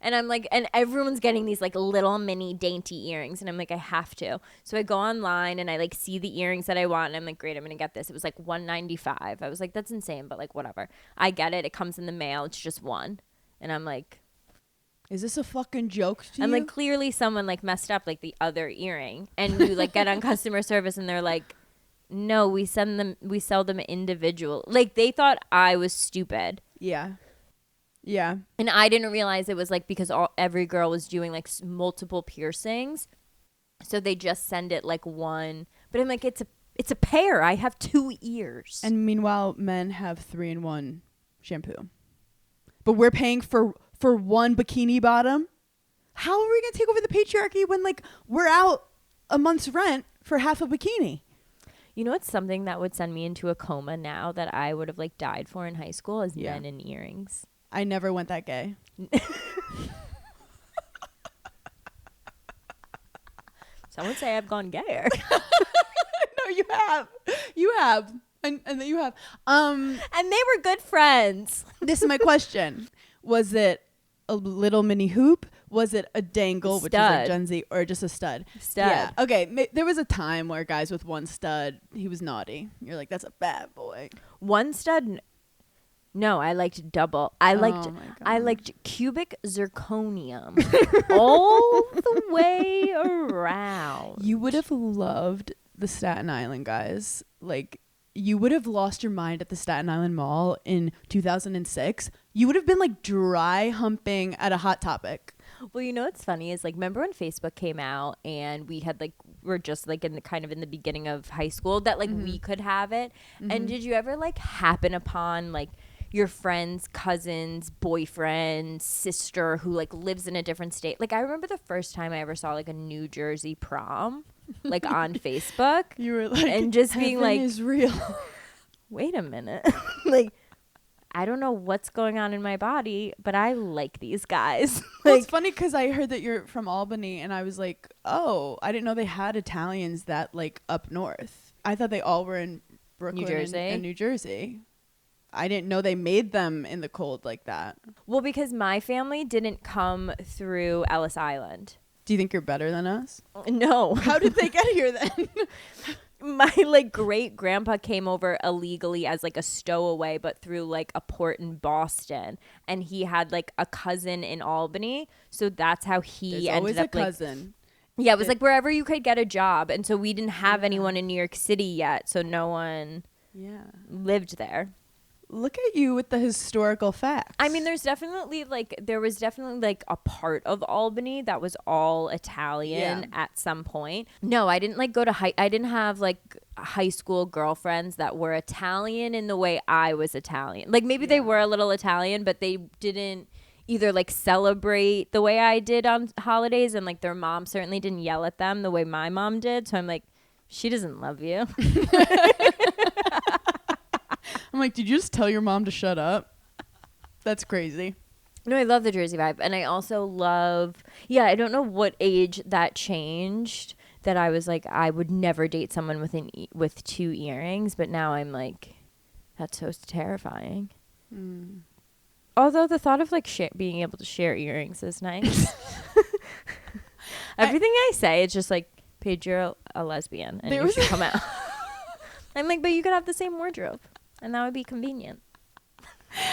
And I'm like, and everyone's getting these like little mini dainty earrings. And I'm like, I have to. So I go online and I like see the earrings that I want. And I'm like, great, I'm going to get this. It was like $195. I was like, that's insane. But like, whatever. I get it. It comes in the mail. It's just one. And I'm like, is this a fucing joke to I'm you? like, clearly someone like messed up like the other earring. And you like get on customer service and they're like, no, we sell them individual. Like they thought I was stupid. Yeah. Yeah. And I didn't realize it was like because every girl was doing like multiple piercings. So they just send it like one. But I'm like, it's a pair. I have 2 ears. And meanwhile, men have 3-in-1 shampoo. But we're paying for one bikini bottom? How are we going to take over the patriarchy when like we're out a month's rent for half a bikini? You know what's something that would send me into a coma now that I would have like died for in high school is men in earrings. I never went that gay. Some would say I've gone gayer. No, you have. You have. And you have. And they were good friends. This is my question. Was it a little mini hoop? Was it a dangle, which is like Gen Z, or just a stud? Stud. Yeah. Okay. There was a time where guys with one stud, he was naughty. You're like, that's a bad boy. One stud. No, I liked double. I liked cubic zirconium all the way around. You would have loved the Staten Island guys. Like, you would have lost your mind at the Staten Island Mall in 2006. You would have been like dry humping at a Hot Topic. Well, you know what's funny is like, remember when Facebook came out and we had like, we're just like in the beginning of high school that like we could have it. And did you ever like happen upon like your friend's cousin's boyfriend, sister who like lives in a different state? Like I remember the first time I ever saw like a New Jersey prom, like on Facebook. You were like, and just being like, is real. Wait a minute. Like, I don't know what's going on in my body, but I like these guys. Well, Like, it's funny because I heard that you're from Albany, and I was like, oh, I didn't know they had Italians that like up north. I thought they all were in Brooklyn, and New Jersey. I didn't know they made them in the cold like that. well, because my family didn't come through Ellis Island. Do you think you're better than us? No. How did they get here then? My like great grandpa came over illegally as like a stowaway, but through like a port in Boston, and he had like a cousin in Albany, so that's how he There's ended always up a cousin. Like, yeah, it was like wherever you could get a job, and so we didn't have anyone in New York City yet, so no one lived there. Look at you with the historical facts. I mean, there was definitely like a part of Albany that was all Italian at some point. No, I didn't like I didn't have like high school girlfriends that were Italian in the way I was Italian. Like maybe they were a little Italian, but they didn't either like celebrate the way I did on holidays, and like their mom certainly didn't yell at them the way my mom did. So I'm like, she doesn't love you. I'm like, did you just tell your mom to shut up? That's crazy. No, I love the Jersey vibe. And I also love, I don't know what age that changed, that I was like, I would never date someone with 2 earrings. But now I'm like, that's so terrifying. Although the thought of like being able to share earrings is nice. Everything I say, it's just like, Paige, you're a lesbian and you should come out. I'm like, but you could have the same wardrobe. And that would be convenient.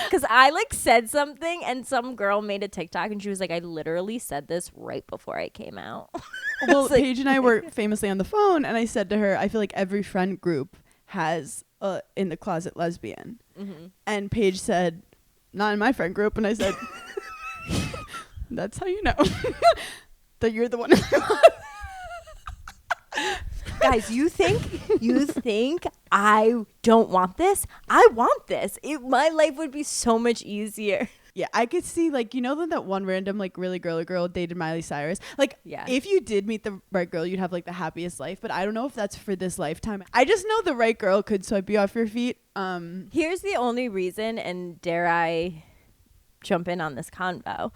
Because I like said something and some girl made a TikTok and she was like, I literally said this right before I came out. Well, like, Paige and I were famously on the phone, and I said to her, I feel like every friend group has a in the closet lesbian. And Paige said, not in my friend group. And I said, that's how you know that you're the one in the closet. Guys, you think I don't want this? I want this. My life would be so much easier. Yeah, I could see, like, you know that one random, like, really girly girl dated Miley Cyrus? Like, if you did meet the right girl, you'd have, like, the happiest life. But I don't know if that's for this lifetime. I just know the right girl could swipe you off your feet. Here's the only reason, and dare I jump in on this convo.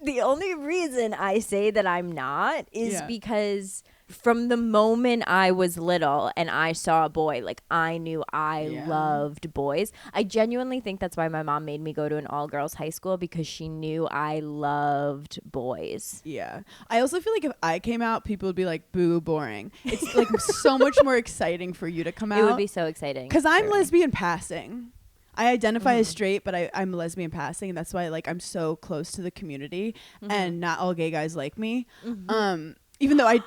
The only reason I say that I'm not is because from the moment I was little and I saw a boy, like I knew I loved boys. I genuinely think that's why my mom made me go to an all-girls high school, because she knew I loved boys. Yeah. I also feel like if I came out, people would be like, boo, boring. It's like so much more exciting for you to come out. It would be so exciting. Because I'm lesbian passing. I identify as straight, but I'm lesbian passing, and that's why like I'm so close to the community, and not all gay guys like me. Even though I,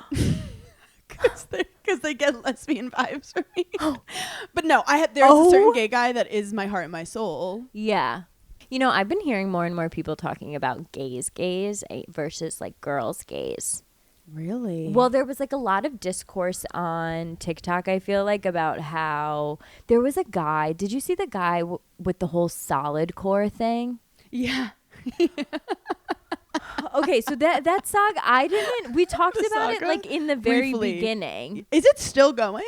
because they get lesbian vibes from me. But no, there's a certain gay guy that is my heart and my soul. Yeah. You know, I've been hearing more and more people talking about gays versus like girls gays. Really? Well, there was like a lot of discourse on TikTok, I feel like, about how there was a guy. Did you see the guy with the whole solid core thing? Yeah. Okay, so that saga, we talked about it like in the very beginning. Is it still going?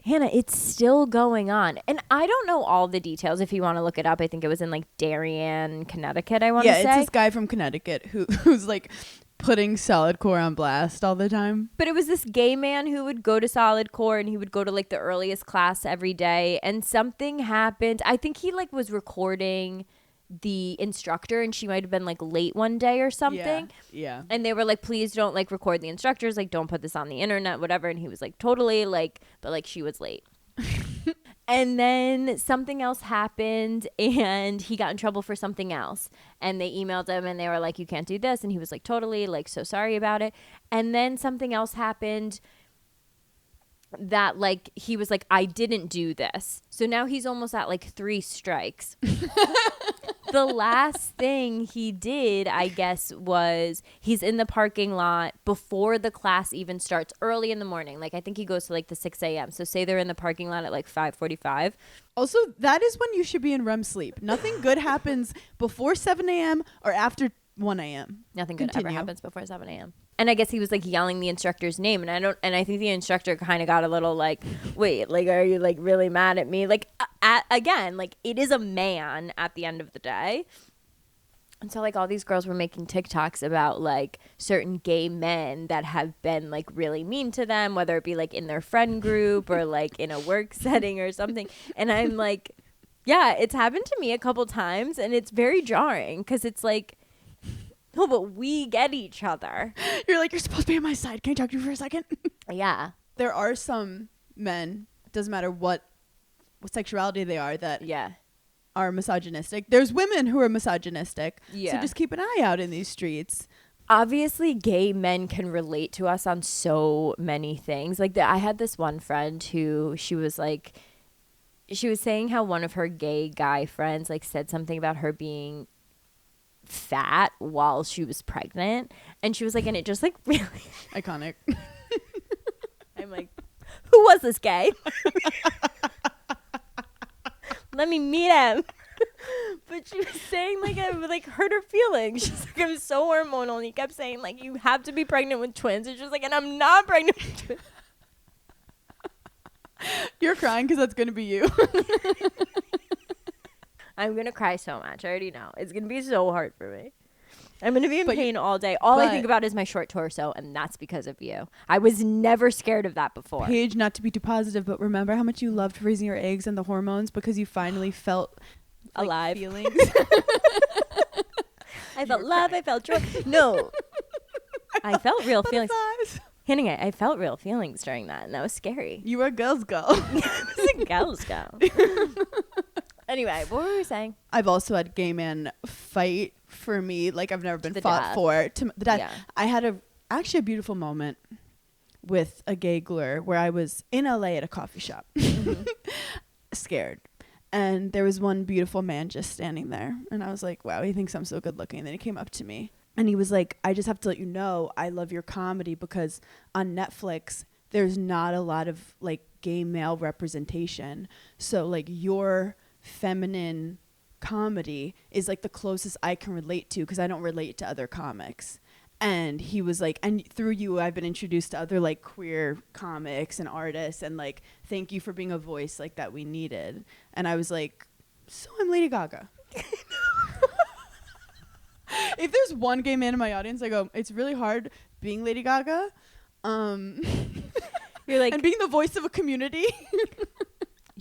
Hannah, it's still going on. And I don't know all the details. If you want to look it up, I think it was in like Darien, Connecticut, I want to say. Yeah, it's this guy from Connecticut who's like putting solid core on blast all the time. But it was this gay man who would go to solid core, and he would go to like the earliest class every day, and something happened. I think he like was recording the instructor, and she might have been like late one day or something. Yeah. And they were like, please don't like record the instructors, like don't put this on the internet, whatever. And he was like, totally, like, but like she was late. And then something else happened, and he got in trouble for something else. And they emailed him, and they were like, you can't do this. And he was like, totally, like, so sorry about it. And then something else happened that, like, he was like, I didn't do this. So now he's almost at, like, 3 strikes. The last thing he did, I guess, was he's in the parking lot before the class even starts, early in the morning. Like, I think he goes to, like, the 6 a.m. So say they're in the parking lot at, like, 5:45. Also, that is when you should be in REM sleep. Nothing good happens before 7 a.m. or after 1 a.m. Nothing good ever happens before 7 a.m. And I guess he was like yelling the instructor's name, and I think the instructor kind of got a little like, wait, like, are you like really mad at me? Like, again, like, it is a man at the end of the day. And so like all these girls were making TikToks about like certain gay men that have been like really mean to them, whether it be like in their friend group or like in a work setting or something. And I'm like, yeah, it's happened to me a couple times, and it's very jarring because it's like, no, but we get each other. You're like, you're supposed to be on my side. Can I talk to you for a second? Yeah. There are some men, doesn't matter what sexuality they are, that are misogynistic. There's women who are misogynistic. Yeah. So just keep an eye out in these streets. Obviously, gay men can relate to us on so many things. Like, I had this one friend who she was like, she was saying how one of her gay guy friends like said something about her being fat while she was pregnant, and she was like, and it just like really Iconic. I'm like, who was this gay? Let me meet him. But she was saying like it like hurt her feelings. She's like, I'm so hormonal, and he kept saying like, you have to be pregnant with twins, and she was like, and I'm not pregnant with twins. You're crying because that's gonna be you. I'm gonna cry so much. I already know it's gonna be so hard for me. I'm gonna be in But- pain all day. All I but- think about is my short torso, and that's because of you. I was never scared of that before. Paige, not to be too positive, but remember how much you loved freezing your eggs and the hormones because you finally felt like, Alive. feelings. I felt love. I felt joy. No, I felt real feelings. Butterflies. Hitting it, I felt real feelings during that, and that was scary. You were a girl's girl. I was a girl's girl. Anyway, what were we saying? I've also had gay man fight for me like I've never been The fought death. for. To the death. Yeah. I had actually a beautiful moment with a giggler where I was in LA at a coffee shop, scared. And there was one beautiful man just standing there. And I was like, wow, he thinks I'm so good looking. And then he came up to me and he was like, I just have to let you know I love your comedy because on Netflix, there's not a lot of like gay male representation. So like your feminine comedy is like the closest I can relate to because I don't relate to other comics. And he was like, and through you, I've been introduced to other like queer comics and artists. And like, thank you for being a voice like that we needed. And I was like, so I'm Lady Gaga. If there's one gay man in my audience, I go, it's really hard being Lady Gaga. You're like, And being the voice of a community.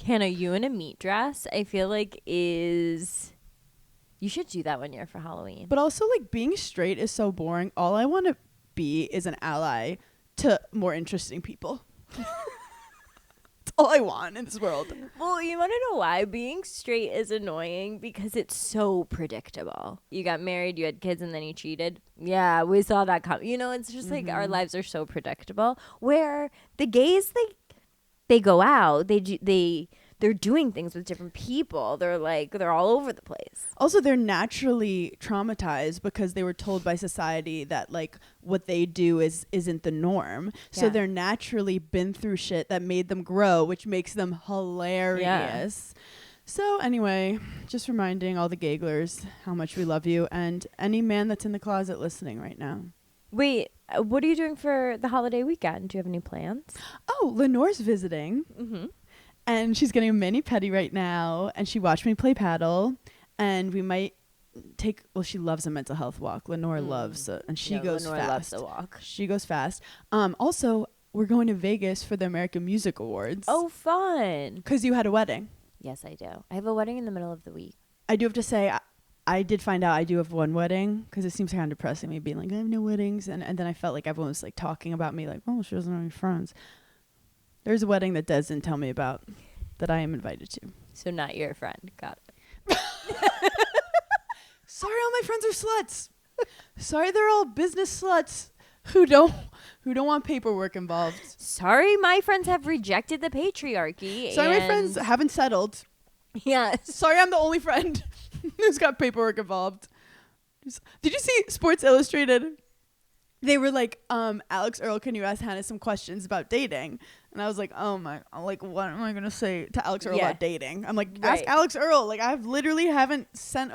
Hannah, you in a meat dress, I feel like is... You should do that one year for Halloween. But also, like, being straight is so boring. All I want to be is an ally to more interesting people. That's all I want in this world. Well, you want to know why? Being straight is annoying because it's so predictable. You got married, you had kids, and then you cheated. Yeah, we saw that come. You know, it's just like our lives are so predictable. Where the gays, they go out, they're doing things with different people. They're all over the place. Also, they're naturally traumatized because they were told by society that like what they do isn't the norm. So Yeah. they're naturally been through shit that made them grow, which makes them hilarious. So anyway, just reminding all the gigglers how much we love you and any man that's in the closet listening right now. Wait, what are you doing for the holiday weekend? Do you have any plans? Oh, Lenore's visiting. Mm-hmm. And she's getting a mani pedi right now. And she watched me play paddle. And we might take, well, she loves a mental health walk. Lenore loves it. And she goes Lenore fast. loves the walk. She goes fast. Also, we're going to Vegas for the American Music Awards. Oh, fun. Because you had a wedding. Yes, I do. I have a wedding in the middle of the week. I do have to say, I did find out I do have one wedding. Because it seems kind of depressing me being like, I have no weddings. And then I felt like everyone was like talking about me like, oh, she doesn't have any friends. There's a wedding that Des didn't tell me about that I am invited to. So not your friend. Got it. Sorry, all my friends are sluts. Sorry, they're all business sluts who don't want paperwork involved. Sorry, my friends have rejected the patriarchy. Sorry, my and- friends haven't settled. Yes. Sorry, I'm the only friend who's got paperwork involved. Did you see Sports Illustrated? They were like, Alex Earl, can you ask Hannah some questions about dating? And I was like, oh my, I'm like, what am I going to say to Alex Earl Yeah. about dating? I'm like, Right. ask Alex Earl. Like, I literally haven't sent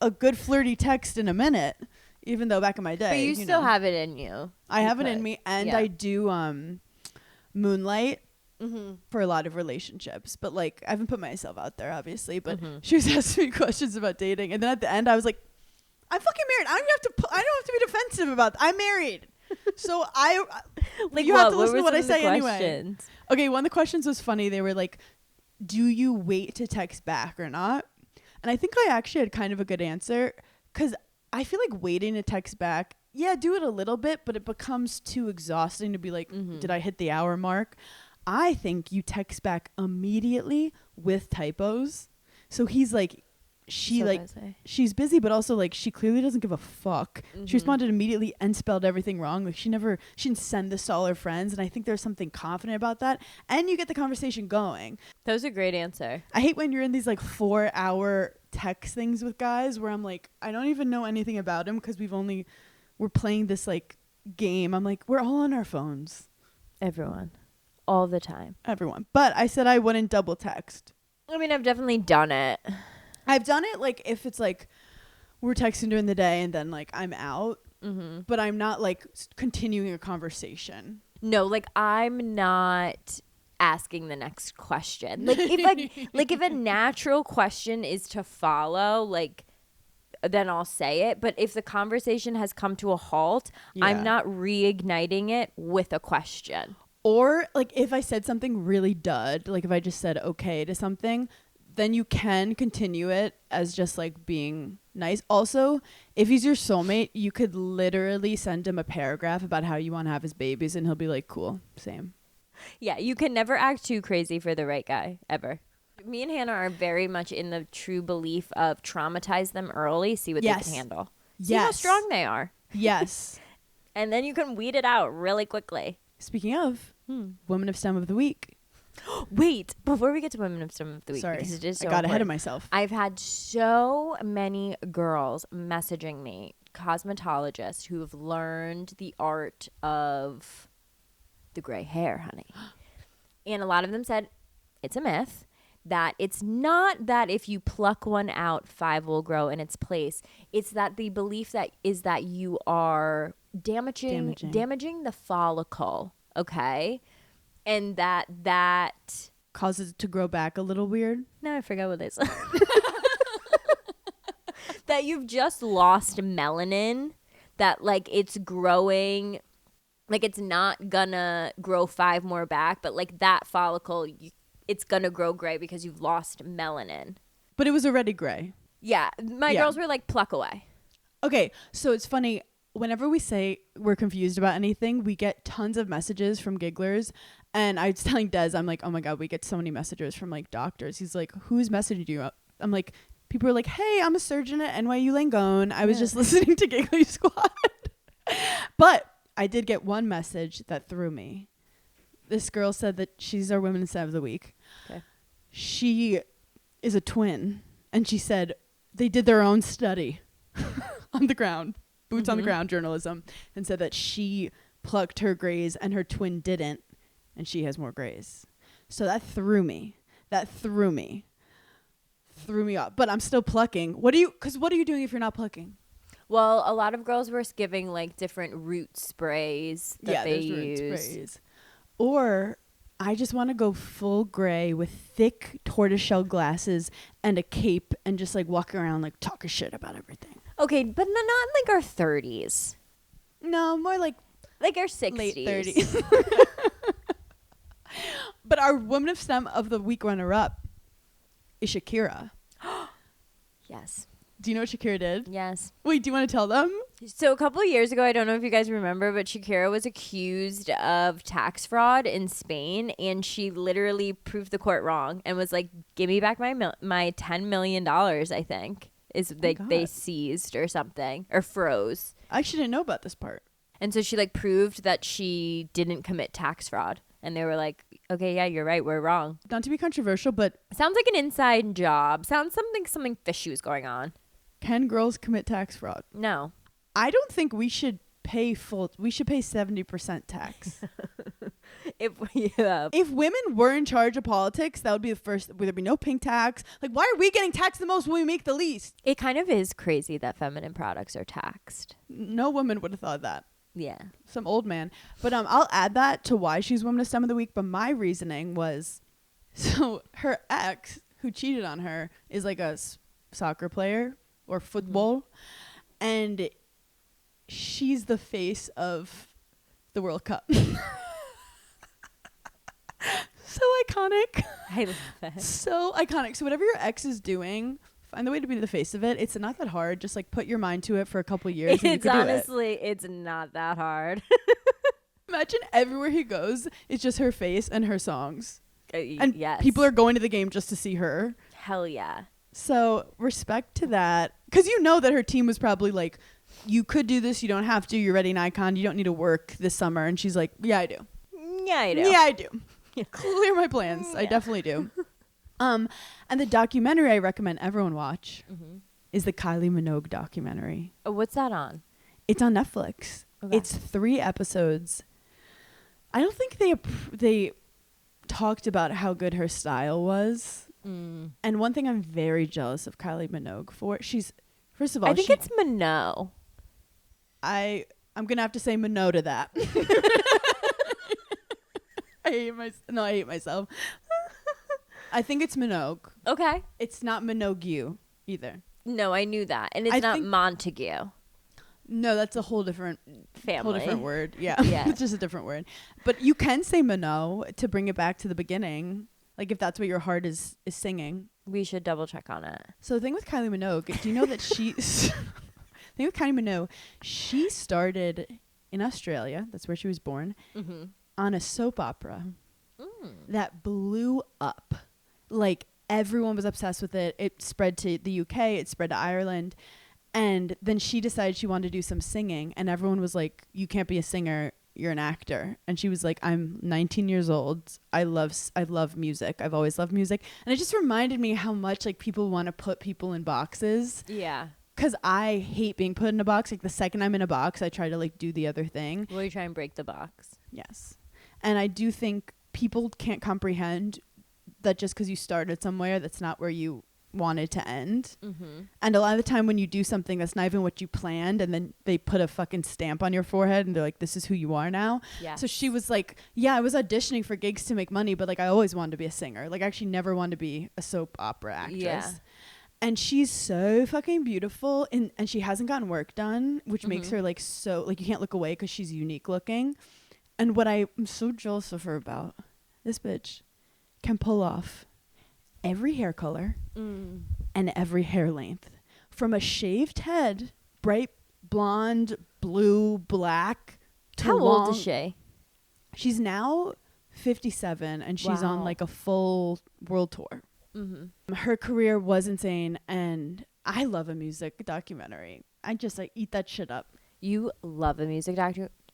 a good flirty text in a minute, even though back in my day. But you still have it in you. I have it in could. me. And Yeah. I do moonlight Mm-hmm. for a lot of relationships. But like, I haven't put myself out there, obviously. But Mhm. she was asking me questions about dating. And then at the end, I was like, I'm fucking married. I don't have to be defensive about I'm married. So Like, you have to listen to were what I some of the say anyway. questions? Okay, one of the questions was funny. They were like, do you wait to text back or not? And I think I actually had kind of a good answer because I feel like waiting to text back, yeah, do it a little bit, but it becomes too exhausting to be like, did I hit the hour mark? I think you text back immediately with typos. So he's like, she So like busy. she's busy, but also like she clearly doesn't give a fuck. Mhm. She responded immediately and spelled everything wrong. Like she didn't send this to all her friends, and I think there's something confident about that. And you get the conversation going. That was a great answer. I hate when you're in these like 4-hour text things with guys where I'm like, I don't even know anything about him because we're playing this like game. I'm like, we're all on our phones, Everyone. All the time. everyone. But I said I wouldn't double text. I mean, I've definitely done it. I've done it like if it's like we're texting during the day and then like I'm out, Mm-hmm. but I'm not like continuing a conversation. No, like I'm not asking the next question. Like if a natural question is to follow, like then I'll say it. But if the conversation has come to a halt, Yeah. I'm not reigniting it with a question. Or like if I said something really dud, like if I just said okay to something, then you can continue it as just like being nice. Also, if he's your soulmate, you could literally send him a paragraph about how you want to have his babies and he'll be like, cool, same. Yeah, you can never act too crazy for the right guy, ever. Me and Hannah are very much in the true belief of traumatize them early, see what they Yes. can handle. See how Yes. strong they are. Yes. And then you can weed it out really quickly. Speaking of, Woman of STEM of the Week. Wait, before we get to Women of STEM of the Week, Sorry, because it is I so got ahead of important, myself. I've had so many girls messaging me, cosmetologists, who have learned the art of the gray hair, honey. And a lot of them said it's a myth, that it's not that if you pluck one out, 5 will grow in its place. It's that the belief that is that you are damaging the follicle, okay? And that Causes it to grow back a little weird. now I forgot what they said. That you've just lost melanin, that like it's growing, like it's not gonna grow 5 more back, but like that follicle, it's gonna grow gray because you've lost melanin. But it was already gray. Yeah, my Yeah. girls were like, pluck away. Okay, so it's funny. Whenever we say we're confused about anything, we get tons of messages from gigglers. And I was telling Des, I'm like, oh my God, we get so many messages from like doctors. He's like, who's messaging you? I'm like, people are like, hey, I'm a surgeon at NYU Langone. I was just listening to Giggling Squad. But I did get one message that threw me. This girl said that she's our Women in STEM of the Week. Okay. She is a twin. And she said they did their own study on the ground. Boots on the ground journalism, and said that she plucked her grays and her twin didn't, and she has more grays. So that threw me. Threw me off. But I'm still plucking. What are you doing if you're not plucking? Well, a lot of girls were giving like different root sprays that they use. Root sprays. Or I just want to go full gray with thick tortoiseshell glasses and a cape and just like walk around like talking shit about everything. Okay, but not in like our 30s. No, more like Like our 60s. late 30s. But our Woman of STEM of the Week runner-up is Shakira. Yes. Do you know what Shakira did? Yes. Wait, do you want to tell them? So a couple of years ago, I don't know if you guys remember, but Shakira was accused of tax fraud in Spain, and she literally proved the court wrong and was like, "Give me back my $10 million." I think is my they God. seized or something or froze, I actually didn't know about this part. and so she like proved that she didn't commit tax fraud, and they were like, "Okay, yeah, you're right, we're wrong." Not to be controversial, but Sounds like an inside job. Sounds something fishy was going on. can girls commit tax fraud? No. I don't think we should pay we should pay 70% tax. If women were in charge of politics, that would be the first. There'd be no pink tax. Like, why are we getting taxed the most when we make the least? It kind of is crazy that feminine products are taxed. No woman would have thought that. Yeah. Some old man. But I'll add that to why she's Woman of STEM of the Week. But my reasoning was, so her ex who cheated on her is like a soccer player or football, and she's the face of the World Cup. So iconic. I love it. So iconic. So whatever your ex is doing, find the way to be the face of it. It's not that hard. Just like put your mind to it for a couple of years. And you It's can do it. honestly, it's not that hard. Imagine everywhere he goes, it's just her face and her songs. And yes. people are going to the game just to see her. Hell yeah. So respect to that. Because you know that her team was probably like, you could do this. You don't have to. You're ready an icon. You don't need to work this summer. And she's like, yeah, I do. Yeah, I do. Yeah, I do. Clear my plans. I definitely do. And the documentary I recommend everyone watch is the Kylie Minogue documentary. Oh, what's that on? It's on Netflix. Okay. It's 3 episodes. I don't think they talked about how good her style was. And one thing I'm very jealous of Kylie Minogue for, first of all, I think it's Minot. I'm gonna have to say no to that. I hate myself. I think it's Minogue. Okay. It's not Minogue either. No, I knew that. And it's not Montague. No, that's a whole different Family. whole different word. Yeah. Yeah. It's just a different word. But you can say Minot to bring it back to the beginning. Like if that's what your heart is singing. We should double check on it. So the thing with Kylie Minogue, do you know that thing with Kylie Minogue, she started in Australia, that's where she was born, on a soap opera that blew up. Like everyone was obsessed with it. It spread to the UK, it spread to Ireland. And then she decided she wanted to do some singing, and everyone was like, you can't be a singer, you're an actor. And she was like, I'm 19 years old. I love music. I've always loved music. And it just reminded me how much like people want to put people in boxes. Yeah. Cause I hate being put in a box. Like the second I'm in a box, I try to like do the other thing. Will you try and break the box? Yes. And I do think people can't comprehend that just because you started somewhere, that's not where you wanted to end. And a lot of the time when you do something that's not even what you planned, and then they put a fucking stamp on your forehead and they're like, this is who you are now. Yeah. So she was like, yeah, I was auditioning for gigs to make money, but like I always wanted to be a singer. Like I actually never wanted to be a soap opera actress. Yeah. And she's so fucking beautiful, and she hasn't gotten work done, which makes her like so like you can't look away because she's unique looking. And what I'm so jealous of her about, this bitch can pull off every hair color and every hair length, from a shaved head, bright blonde, blue, black, to How long. old is she? She's now 57, and she's on like a full world tour. Her career was insane, and I love a music documentary. I just like eat that shit up. You love a music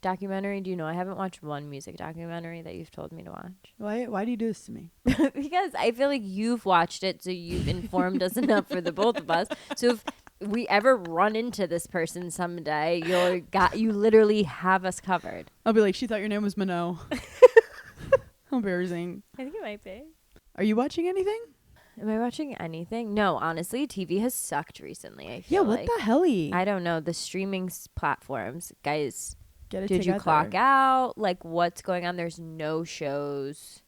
documentary. Do you know I haven't watched one music documentary that you've told me to watch? Why do you do this to me? Because I feel like you've watched it, so you've informed us enough for the both of us. So if we ever run into this person someday, you literally have us covered. I'll be like, she thought your name was Minot. How embarrassing. I think it might be. Are you watching anything? Am I watching anything? No, honestly, TV has sucked recently. I Yeah, feel what like. the hell? I don't know. The streaming platforms, guys. Get it Did together. you clock out? Like, what's going on? There's no shows.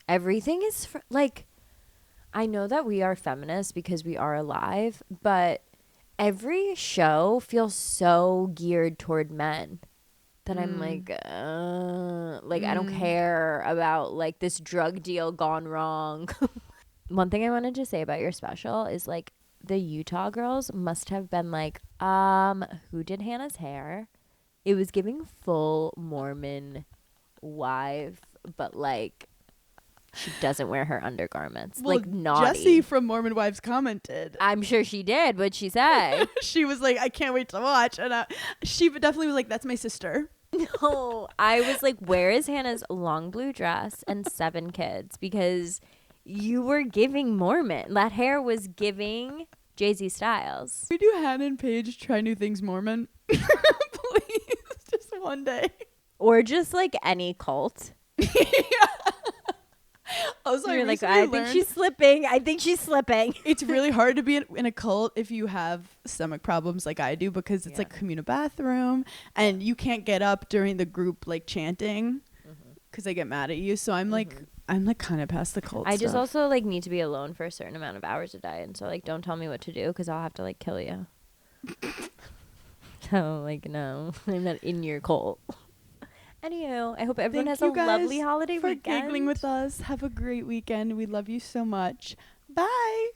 Everything is like, I know that we are feminists because we are alive, but every show feels so geared toward men that I'm like, I don't care about like this drug deal gone wrong. One thing I wanted to say about your special is like the Utah girls must have been like, who did Hannah's hair? It was giving full Mormon wife, but like she doesn't wear her undergarments. Well, like naughty. Jessie from Mormon Wives commented. I'm sure she did. What'd she say? She was like, I can't wait to watch. And she definitely was like, that's my sister. No, I was like, where is Hannah's long blue dress and 7 kids? Because you were giving Mormon. That hair was giving Jay-Z Styles. We do Hannah and Paige try new things Mormon. Please, just one day. Or just like any cult. Also, You're like, I think she's slipping. I think she's slipping. It's really hard to be in a cult if you have stomach problems like I do, because it's like communal bathroom and you can't get up during the group like chanting because they get mad at you. So I'm like kind of past the cult I just stuff. also like need to be alone for a certain amount of hours a day, and so like don't tell me what to do because I'll have to like kill you. So like no, I'm not in your cult. Anywho, I hope everyone Thank has a you guys lovely holiday for weekend. giggling with us. Have a great weekend. We love you so much. Bye.